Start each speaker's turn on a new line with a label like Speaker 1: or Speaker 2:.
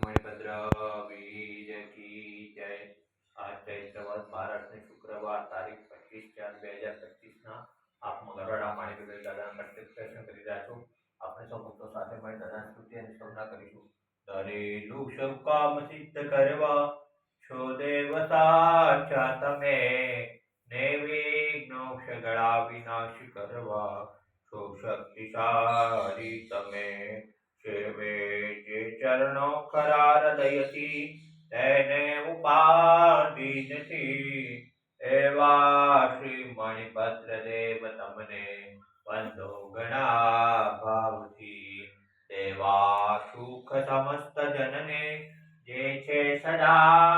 Speaker 1: मणिभद्र बीज की जय। आज चैत्रवत 12 शुक्रवार तारीख 25/4/2025 ના આપ મગરવાડા માણેકભાઈ દાદાના પ્રત્યક્ષ દર્શન કરી રહ્યા છો। આપણે સૌ ભક્તો સાથે મળી દાદાની સ્તુતિ અને સ્તવના કરીશું। દરેલું સૌ કામ સિદ્ધ કરવા છો દેવ સાચા તમે, નિર્વિઘ્નો સગળા વિનાશ કરવા છો શક્તિશાળી તમે। સેવે જે ચરણો ખરા હૃદયથી તેને ઉપાધિ નથી, એવા શ્રી મણિભદ્ર દેવ તમને વંદો ઘણા ભાવથી। દેવા સુખ સમસ્ત જનને જે છે સદા